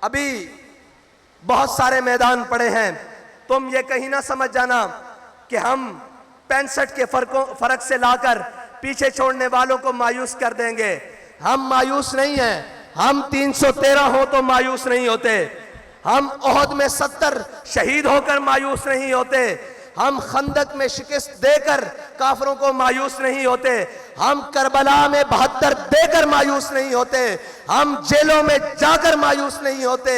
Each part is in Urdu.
ابھی بہت سارے میدان پڑے ہیں. تم یہ کہیں نہ سمجھ جانا کہ ہم 65 کے فرق سے لا کر پیچھے چھوڑنے والوں کو مایوس کر دیں گے. ہم مایوس نہیں ہیں. ہم 313 ہو تو مایوس نہیں ہوتے. ہم احد میں 70 شہید ہو کر مایوس نہیں ہوتے. ہم خندق میں شکست دے کر کافروں کو مایوس نہیں ہوتے. ہم کربلا میں 72 دے کر مایوس نہیں ہوتے. ہم جیلوں میں جا کر مایوس نہیں ہوتے.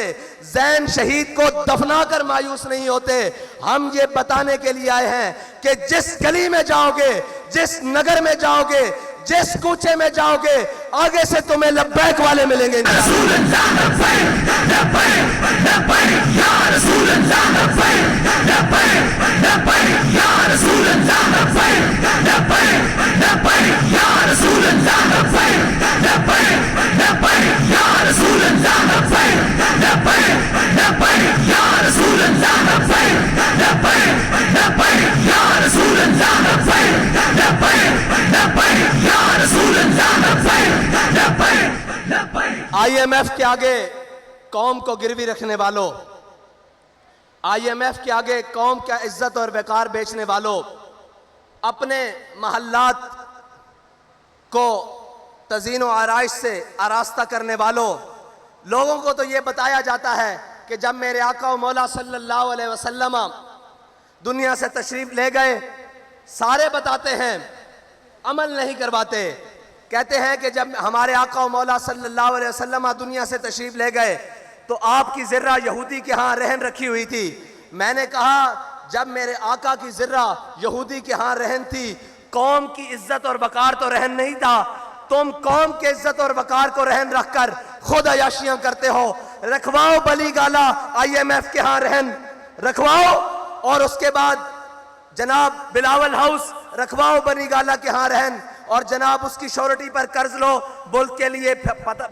زین شہید کو دفنا کر مایوس نہیں ہوتے. ہم یہ بتانے کے لیے آئے ہیں کہ جس گلی میں جاؤ گے, جس نگر میں جاؤ گے, جس کوچے میں جاؤ گے, آگے سے تمہیں لبیک والے ملیں گے. رسول اللہ لبیک لبیک لبیک یا رسول اللہ لبیک لبیک لبیک یا رسول اللہ لبیک لبیک لبیک یا رسول اللہ لبیک لبیک لبیک یا رسول اللہ لبیک لبیک لبیک یا رسول اللہ لبیک لبیک لبیک یا رسول اللہ لبیک لبیک لبیک یا رسول اللہ لبیک لبیک لبیک. آئی ایم ایف کے آگے قوم کو گروی رکھنے والوں, آئی ایم ایف کے آگے قوم کا عزت اور وقار بیچنے والوں, اپنے محلات کو تزئین و آرائش سے آراستہ کرنے والوں, لوگوں کو تو یہ بتایا جاتا ہے کہ جب میرے آقا و مولا صلی اللہ علیہ وسلم دنیا سے تشریف لے گئے, سارے بتاتے ہیں, عمل نہیں کرواتے. کہتے ہیں کہ جب ہمارے آقا و مولا صلی اللہ علیہ وسلم دنیا سے تشریف لے گئے تو آپ کی ذرہ یہودی کے ہاں رہن رکھی ہوئی تھی. میں نے کہا جب میرے آقا کی ذرہ یہودی کے ہاں رہن تھی, قوم کی عزت اور وقار تو رہن نہیں تھا. تم قوم کے عزت اور وقار کو رہن رکھ کر خود عیاشیاں کرتے ہو. رکھواؤ بلی گالا آئی ایم ایف کے ہاں رہن رکھواؤ, اور اس کے بعد جناب بلاول ہاؤس رکھواؤ بلی گالا کے ہاں رہن, اور جناب اس کی شورٹی پر قرض لو ملک کے لیے.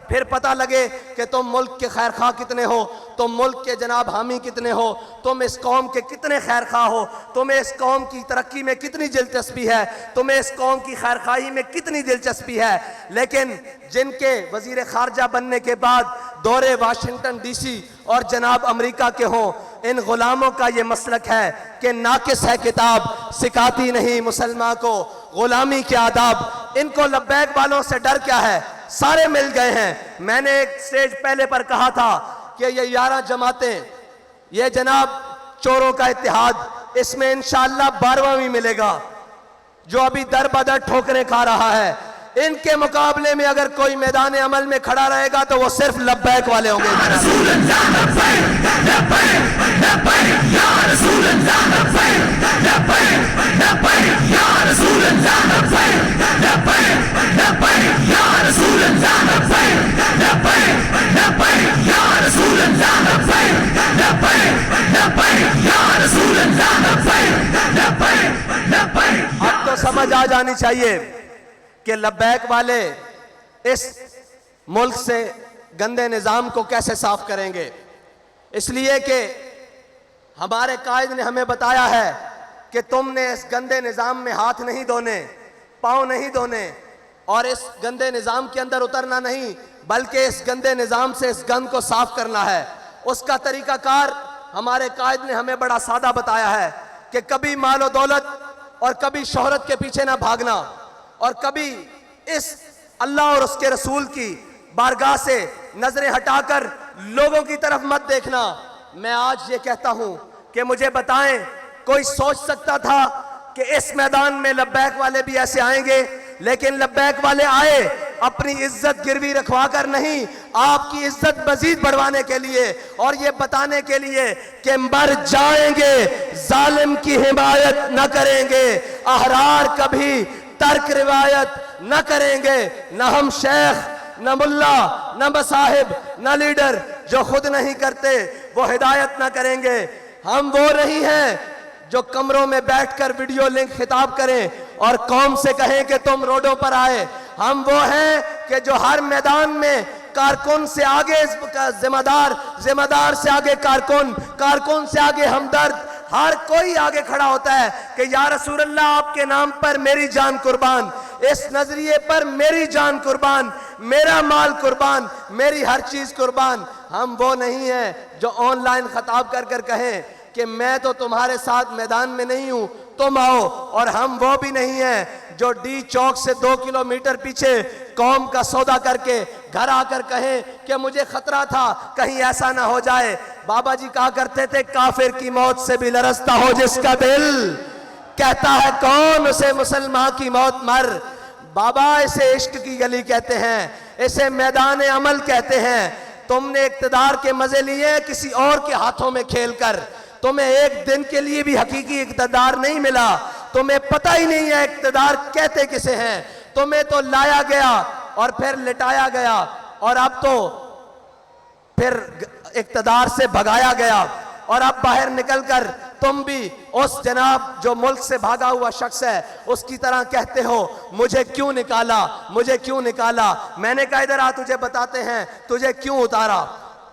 پھر پتہ لگے کہ تم ملک کے خیر خواہ کتنے ہو, تم ملک کے جناب حامی کتنے ہو, تم اس قوم کے کتنے خیر خواہ ہو, تمہیں اس قوم کی ترقی میں کتنی دلچسپی ہے, تمہیں اس قوم کی خیر خواہی میں کتنی دلچسپی ہے. لیکن جن کے وزیر خارجہ بننے کے بعد دورے واشنگٹن ڈی سی اور جناب امریکہ کے ہوں, ان غلاموں کا یہ مسلک ہے کہ ناقص ہے کتاب, سکھاتی نہیں مسلمان کو غلامی کے آداب. ان کو لبیک والوں سے ڈر کیا ہے, سارے مل گئے ہیں. میں نے ایک سٹیج پہلے پر کہا تھا کہ یہ 11 جماعتیں, یہ جناب چوروں کا اتحاد, اس میں انشاءاللہ 12واں بھی ملے گا جو ابھی در بدر ٹھوکریں کھا رہا ہے. ان کے مقابلے میں اگر کوئی میدان عمل میں کھڑا رہے گا تو وہ صرف لبیک والے ہوں گے. رسول اللہ لبیک لبیک لبیک یا رسول اللہ لبیک لبیک لبیک یا رسول اللہ لبیک لبیک لبیک یا رسول اللہ لبیک لبیک لبیک یا رسول اللہ لبیک لبیک لبیک یا رسول اللہ لبیک لبیک لبیک. اب تو سمجھ آ جانی چاہیے کہ لبیک والے اس ملک سے گندے نظام کو کیسے صاف کریں گے. اس لیے کہ ہمارے قائد نے ہمیں بتایا ہے کہ تم نے اس گندے نظام میں ہاتھ نہیں دھونے, پاؤں نہیں دھونے, اور اس گندے نظام کے اندر اترنا نہیں, بلکہ اس گندے نظام سے اس گند کو صاف کرنا ہے. اس کا طریقہ کار ہمارے قائد نے ہمیں بڑا سادہ بتایا ہے کہ کبھی مال و دولت اور کبھی شہرت کے پیچھے نہ بھاگنا, اور کبھی اس اللہ اور اس کے رسول کی بارگاہ سے نظریں ہٹا کر لوگوں کی طرف مت دیکھنا. میں آج یہ کہتا ہوں کہ مجھے بتائیں, کوئی سوچ سکتا تھا کہ اس میدان میں لبیک والے بھی ایسے آئیں گے؟ لیکن لبیک والے آئے اپنی عزت گروی رکھوا کر نہیں, آپ کی عزت مزید بڑھوانے کے لیے, اور یہ بتانے کے لیے کہ مر جائیں گے ظالم کی حمایت نہ کریں گے, احرار کبھی ترک روایت نہ کریں گے. نہ ہم شیخ, نہ ملا, نہ مصاحب, نہ لیڈر جو خود نہیں کرتے وہ ہدایت نہ کریں گے. ہم وہ نہیں ہیں جو کمروں میں بیٹھ کر ویڈیو لنک خطاب کریں اور قوم سے کہیں کہ تم روڈوں پر آئے. ہم وہ ہیں کہ جو ہر میدان میں کارکن سے آگے ذمہ دار, ذمہ دار سے آگے کارکن, کارکن سے آگے ہمدرد, ہر کوئی آگے کھڑا ہوتا ہے کہ یا رسول اللہ آپ کے نام پر میری جان قربان, اس نظریے پر میری جان قربان, میرا مال قربان, میری ہر چیز قربان. ہم وہ نہیں ہیں جو آن لائن خطاب کر کر کہیں کہ میں تو تمہارے ساتھ میدان میں نہیں ہوں، تم آؤ، اور ہم وہ بھی نہیں ہیں جو ڈی چوک سے 2 کلومیٹر پیچھے قوم کا سودا کر کے گھر آ کر کہیں کہ مجھے خطرہ تھا کہیں ایسا نہ ہو جائے۔ بابا جی کہا کرتے تھے کافر کی موت سے بھی لرزتا ہو جس کا دل، کہتا ہے کون اسے مسلمان کی موت مر۔ بابا اسے عشق کی گلی کہتے ہیں، اسے میدان عمل کہتے ہیں۔ تم نے اقتدار کے مزے لیے کسی اور کے ہاتھوں میں کھیل کر، تمہیں ایک دن کے لیے بھی حقیقی اقتدار نہیں ملا، تمہیں پتہ ہی نہیں ہے اقتدار کہتے کسے ہیں۔ تمہیں تو لایا گیا اور پھر لٹایا گیا، اور اب تو پھر اقتدار سے بھگایا گیا، اور اب باہر نکل کر تم بھی اس جناب جو ملک سے بھاگا ہوا شخص ہے اس کی طرح کہتے ہو مجھے کیوں نکالا، مجھے کیوں نکالا۔ میں نے کہا ادھر آ، تجھے بتاتے ہیں تجھے کیوں اتارا۔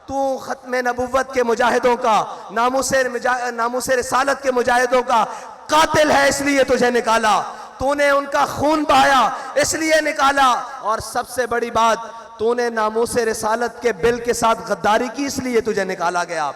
تو ختم نبوت کے مجاہدوں کا، ناموس رسالت کے مجاہدوں کا قاتل ہے، اس لیے تجھے نکالا۔ تو نے ان کا خون بہایا اس لیے نکالا، اور سب سے بڑی بات تو نے ناموس رسالت کے بل کے ساتھ غداری کی اس لیے تجھے نکالا گیا۔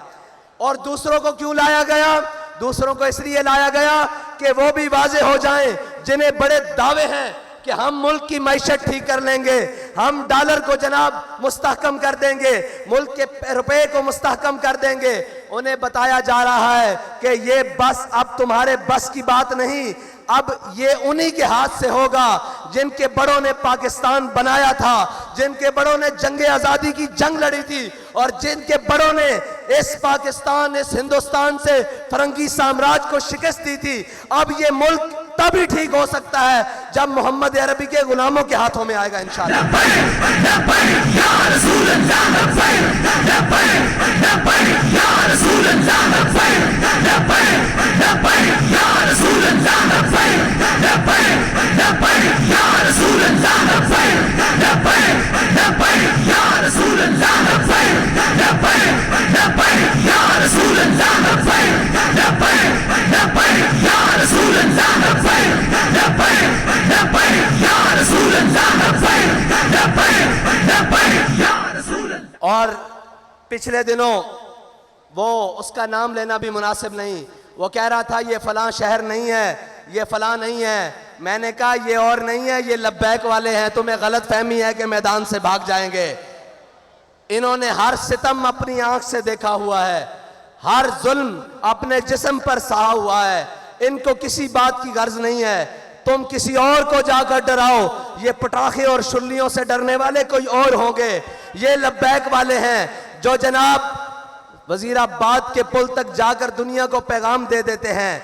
اور دوسروں کو کیوں لایا گیا؟ دوسروں کو اس لیے لایا گیا کہ وہ بھی واضح ہو جائیں جنہیں بڑے دعوے ہیں کہ ہم ملک کی معیشت ٹھیک کر لیں گے، ہم ڈالر کو جناب مستحکم کر دیں گے، ملک کے روپے کو مستحکم کر دیں گے۔ انہیں بتایا جا رہا ہے کہ یہ بس اب تمہارے بس کی بات نہیں، اب یہ انہی کے ہاتھ سے ہوگا جن کے بڑوں نے پاکستان بنایا تھا، جن کے بڑوں نے جنگ آزادی کی جنگ لڑی تھی، اور جن کے بڑوں نے اس پاکستان، اس ہندوستان سے فرنگی سامراج کو شکست دی تھی۔ اب یہ ملک تبھی ٹھیک ہو سکتا ہے جب محمد عربی کے غلاموں کے ہاتھوں میں آئے گا انشاءاللہ۔ لبیک لبیک یا رسول اللہ، لبیک لبیک لبیک یا رسول اللہ، لبیک لبیک لبیک یا رسول اللہ، لبیک لبیک لبیک یا رسول اللہ، لبیک لبیک لبیک یا رسول اللہ، لبیک لبیک لبیک یا رسول اللہ، لبیک لبیک لبیک یا رسول اللہ، لبیک لبیک لبیک یا رسول اللہ، لبیک لبیک لبیک یا رسول اللہ۔ اور پچھلے دنوں وہ اس کا نام لینا بھی مناسب نہیں، وہ کہہ رہا تھا یہ فلاں شہر نہیں ہے، یہ فلاں نہیں ہے۔ میں نے کہا یہ اور نہیں ہے، یہ لبیک والے ہیں، تمہیں غلط فہمی ہے کہ میدان سے بھاگ جائیں گے۔ انہوں نے ہر ستم اپنی آنکھ سے دیکھا ہوا ہے، ہر ظلم اپنے جسم پر سہا ہوا ہے، ان کو کسی بات کی غرض نہیں ہے۔ تم کسی اور کو جا کر ڈراؤ، یہ پٹاخے اور شلیوں سے ڈرنے والے کوئی اور ہوں گے۔ یہ لبیک والے ہیں جو جناب وزیر آباد کے پل تک جا کر دنیا کو پیغام دے دیتے ہیں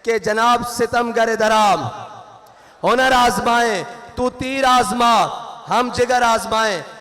کہ جناب ستم گر درام ہنر آزمائیں، تو تیر آزما ہم جگر آزمائیں۔